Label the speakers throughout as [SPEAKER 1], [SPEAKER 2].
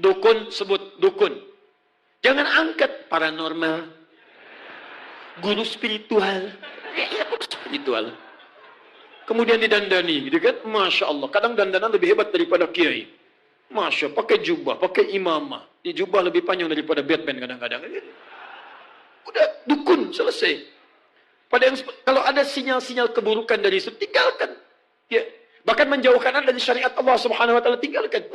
[SPEAKER 1] Dukun sebut dukun. Jangan angkat paranormal. Guru spiritual. Guru spiritual. Kemudian didandani, gitu kan? Masya Allah. Kadang dandanan lebih hebat daripada kiai. Masya, pakai jubah, pakai imamah. Di jubah lebih panjang daripada Batman kadang-kadang. Udah dukun, selesai. Kalau ada sinyal-sinyal keburukan dari itu, tinggalkan. Ya. Bahkan menjauhkan Anda dari syariat Allah Subhanahu wa taala, tinggalkan.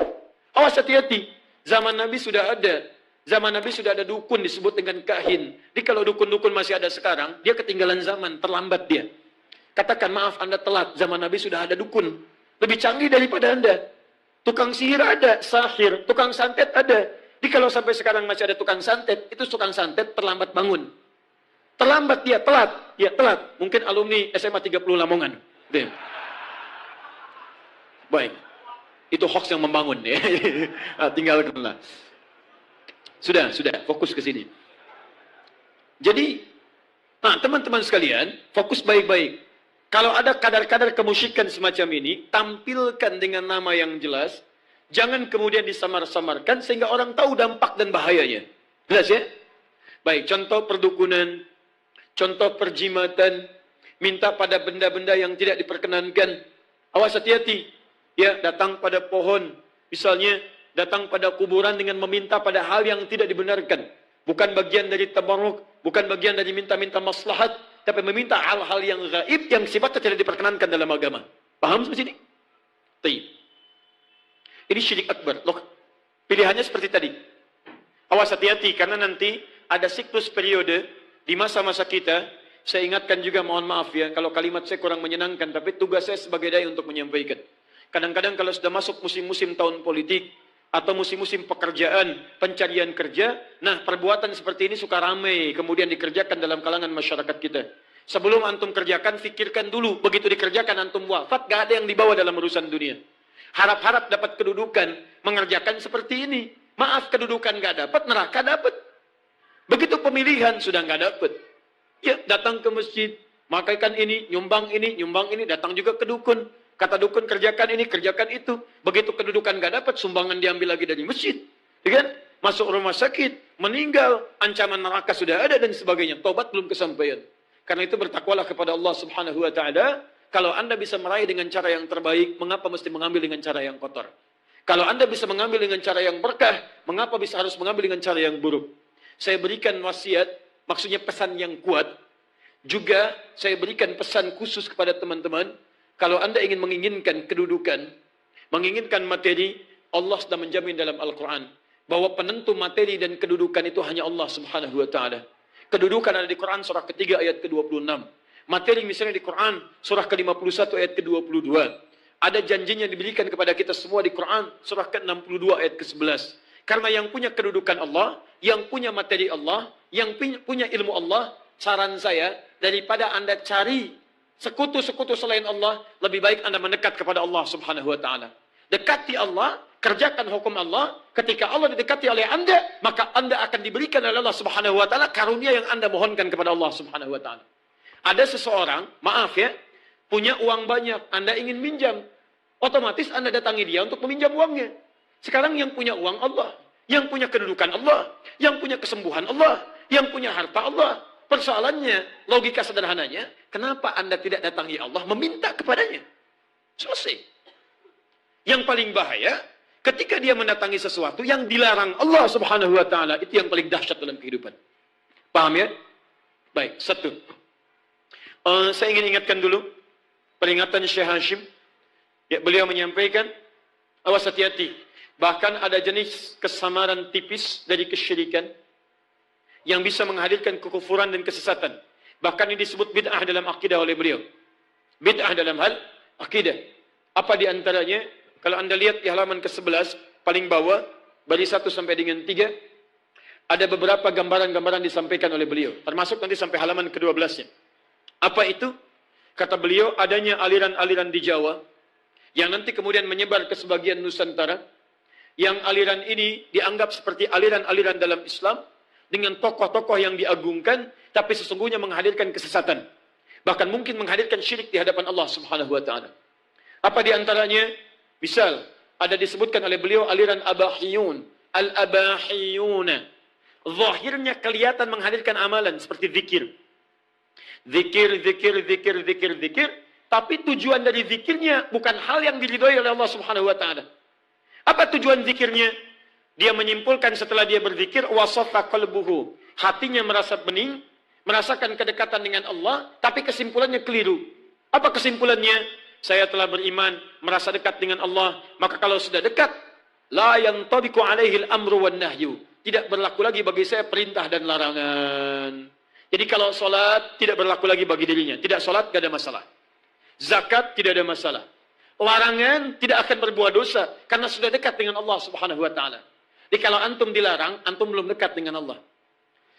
[SPEAKER 1] Awas, hati-hati. Zaman Nabi sudah ada. Zaman Nabi sudah ada dukun disebut dengan kahin. Jadi kalau dukun-dukun masih ada sekarang, dia ketinggalan zaman, terlambat dia. Katakan, maaf Anda telat, zaman Nabi sudah ada dukun. Lebih canggih daripada Anda. Tukang sihir ada, sahir, tukang santet ada. Jadi kalau sampai sekarang masih ada tukang santet, itu tukang santet terlambat bangun. Terlambat dia, telat. Ya, telat. Mungkin alumni SMA 30 Lamongan. Dia. Baik. Itu hoax yang membangun ya. Tinggalkanlah. Sudah, fokus ke sini. Jadi, teman-teman sekalian, fokus baik-baik. Kalau ada kadar-kadar kemusyikan semacam ini, tampilkan dengan nama yang jelas. Jangan kemudian disamar-samarkan sehingga orang tahu dampak dan bahayanya. Jelas ya? Baik, contoh perdukunan, contoh perjimatan, minta pada benda-benda yang tidak diperkenankan. Awas, hati-hati. Ya, datang pada pohon, misalnya datang pada kuburan dengan meminta pada hal yang tidak dibenarkan. Bukan bagian dari tabarruk, bukan bagian dari minta-minta maslahat, tapi meminta hal-hal yang gaib yang sifatnya tidak diperkenankan dalam agama. Paham sampai sini? Baik. Ini syirik akbar. Loh, pilihannya seperti tadi. Awas, hati-hati, karena nanti ada siklus periode di masa-masa kita. Saya ingatkan juga, mohon maaf ya, kalau kalimat saya kurang menyenangkan, tapi tugas saya sebagai dai untuk menyampaikan. Kadang-kadang kalau sudah masuk musim-musim tahun politik, atau musim-musim pekerjaan, pencarian kerja, nah perbuatan seperti ini suka ramai, kemudian dikerjakan dalam kalangan masyarakat kita. Sebelum antum kerjakan, fikirkan dulu, begitu dikerjakan antum wafat, gak ada yang dibawa dalam urusan dunia. Harap-harap dapat kedudukan, mengerjakan seperti ini. Maaf, kedudukan gak dapat, neraka dapat. Begitu pemilihan, sudah gak dapat. Ya, datang ke masjid, makaikan ini, nyumbang ini, datang juga ke dukun. Kata dukun, kerjakan ini, kerjakan itu. Begitu kedudukan gak dapat, sumbangan diambil lagi dari masjid. Ya kan? Masuk rumah sakit, meninggal, ancaman neraka sudah ada dan sebagainya. Taubat belum kesampaian. Karena itu bertakwalah kepada Allah Subhanahu wa taala. Kalau Anda bisa meraih dengan cara yang terbaik, mengapa mesti mengambil dengan cara yang kotor? Kalau Anda bisa mengambil dengan cara yang berkah, mengapa harus mengambil dengan cara yang buruk? Saya berikan wasiat, maksudnya pesan yang kuat. Juga saya berikan pesan khusus kepada teman-teman. Kalau Anda ingin menginginkan kedudukan, menginginkan materi, Allah sudah menjamin dalam Al-Quran bahwa penentu materi dan kedudukan itu hanya Allah Subhanahu wa taala. Kedudukan ada di Quran surah ketiga ayat ke-26. Materi misalnya di Quran surah ke-51 ayat ke-22. Ada janjinya diberikan kepada kita semua di Quran surah ke-62 ayat ke-11. Karena yang punya kedudukan Allah, yang punya materi Allah, yang punya ilmu Allah, saran saya daripada Anda cari sekutu-sekutu selain Allah, lebih baik Anda mendekat kepada Allah Subhanahu wa taala. Dekati Allah, kerjakan hukum Allah. Ketika Allah didekati oleh Anda, maka Anda akan diberikan oleh Allah Subhanahu wa taala karunia yang Anda mohonkan kepada Allah Subhanahu wa taala. Ada seseorang, maaf ya, punya uang banyak, Anda ingin minjam. Otomatis Anda datangi dia untuk meminjam uangnya. Sekarang yang punya uang Allah, yang punya kedudukan Allah, yang punya kesembuhan Allah, yang punya harta Allah. Persoalannya, logika sederhananya, kenapa Anda tidak datangi Allah meminta kepadanya? Selesai. Yang paling bahaya, ketika dia mendatangi sesuatu yang dilarang Allah Subhanahu wa taala, itu yang paling dahsyat dalam kehidupan. Paham ya? Baik, satu. Saya ingin ingatkan dulu peringatan Syekh Hashim. Ya, beliau menyampaikan, awas, hati-hati. Bahkan ada jenis kesamaran tipis dari kesyirikan yang bisa menghadirkan kekufuran dan kesesatan. Bahkan ini disebut bid'ah dalam akidah oleh beliau. Bid'ah dalam hal akidah. Apa di antaranya? Kalau Anda lihat di halaman ke-11, paling bawah, baris 1 sampai dengan 3, ada beberapa gambaran-gambaran disampaikan oleh beliau. Termasuk nanti sampai halaman ke-12-nya. Apa itu? Kata beliau, adanya aliran-aliran di Jawa, yang nanti kemudian menyebar ke sebagian Nusantara, yang aliran ini dianggap seperti aliran-aliran dalam Islam, dengan tokoh-tokoh yang diagungkan, tapi sesungguhnya menghadirkan kesesatan. Bahkan mungkin menghadirkan syirik di hadapan Allah Subhanahu wa taala. Apa di antaranya? Misal, ada disebutkan oleh beliau aliran Abahiyun. al-abahiyuna. Zahirnya kelihatan menghadirkan amalan seperti zikir. Zikir. Tapi tujuan dari zikirnya bukan hal yang diridhoi oleh Allah Subhanahu wa taala. Apa tujuan zikirnya? Dia menyimpulkan setelah dia berzikir, wasafa qalbuhu. Hatinya merasa bening, merasakan kedekatan dengan Allah, tapi kesimpulannya keliru. Apa kesimpulannya? Saya telah beriman, merasa dekat dengan Allah, maka kalau sudah dekat, la yantabiqu alaihi al-amru wan nahyu. Tidak berlaku lagi bagi saya perintah dan larangan. Jadi kalau solat tidak berlaku lagi bagi dirinya. Tidak solat tidak ada masalah. Zakat tidak ada masalah. Larangan tidak akan berbuat dosa karena sudah dekat dengan Allah Subhanahu wa taala. Jadi kalau antum dilarang, antum belum dekat dengan Allah.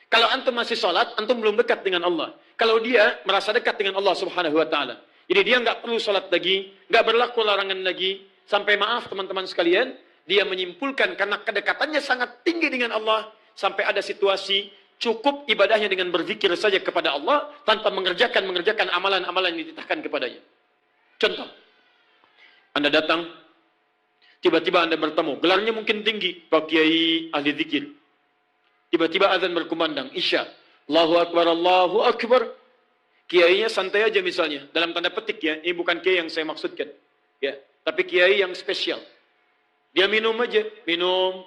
[SPEAKER 1] Kalau antum masih solat, antum belum dekat dengan Allah. Kalau dia merasa dekat dengan Allah Subhanahu wa taala. Jadi dia nggak perlu solat lagi, nggak berlaku larangan lagi. Sampai maaf teman-teman sekalian, dia menyimpulkan karena kedekatannya sangat tinggi dengan Allah, sampai ada situasi cukup ibadahnya dengan berzikir saja kepada Allah tanpa mengerjakan amalan-amalan yang dititahkan kepadanya. Contoh, Anda datang, tiba-tiba Anda bertemu, gelarnya mungkin tinggi, Pak Kiai ahli zikir. Tiba-tiba azan berkumandang, Isya, Allahu Akbar, Allahu Akbar. Kiainya santai aja misalnya, dalam tanda petik ya, ini bukan kiai yang saya maksudkan, ya, tapi kiai yang spesial. Dia minum aja,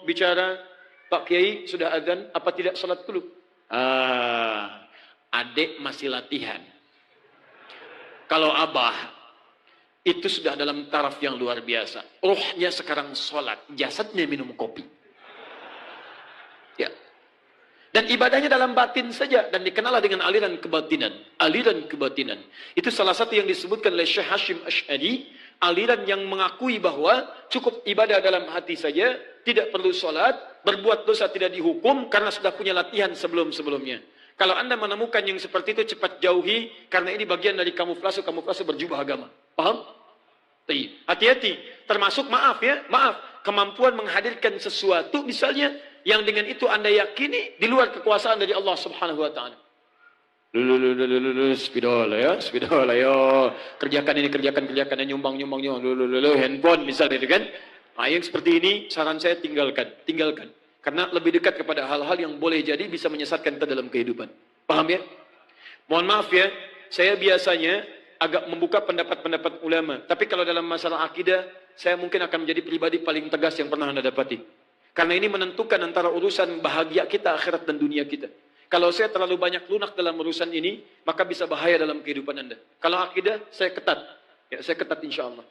[SPEAKER 1] bicara, Pak Kiai sudah azan, apa tidak salat dulu? Adik masih latihan. Kalau abah, itu sudah dalam taraf yang luar biasa. Rohnya sekarang sholat, jasadnya minum kopi. Ya. Dan ibadahnya dalam batin saja, dan dikenal dengan aliran kebatinan. Aliran kebatinan. Itu salah satu yang disebutkan oleh Syekh Hashim Asy'ari, aliran yang mengakui bahwa cukup ibadah dalam hati saja, tidak perlu sholat, berbuat dosa tidak dihukum karena sudah punya latihan sebelum-sebelumnya. Kalau Anda menemukan yang seperti itu, cepat jauhi, karena ini bagian dari kamuflase berjubah agama. Paham? Hati-hati. Termasuk maaf, kemampuan menghadirkan sesuatu misalnya, yang dengan itu Anda yakini di luar kekuasaan dari Allah Subhanahu wa taala. Spidola ya. Kerjakan ini, nyumbang, handphone misalnya itu kan. Nah, yang seperti ini saran saya tinggalkan. Karena lebih dekat kepada hal-hal yang boleh jadi bisa menyesatkan kita dalam kehidupan. Paham ya? Mohon maaf ya, saya biasanya agak membuka pendapat-pendapat ulama. Tapi kalau dalam masalah akidah, saya mungkin akan menjadi pribadi paling tegas yang pernah Anda dapati. Karena ini menentukan antara urusan bahagia kita, akhirat dan dunia kita. Kalau saya terlalu banyak lunak dalam urusan ini, maka bisa bahaya dalam kehidupan Anda. Kalau akidah, saya ketat. Ya, saya ketat insya Allah.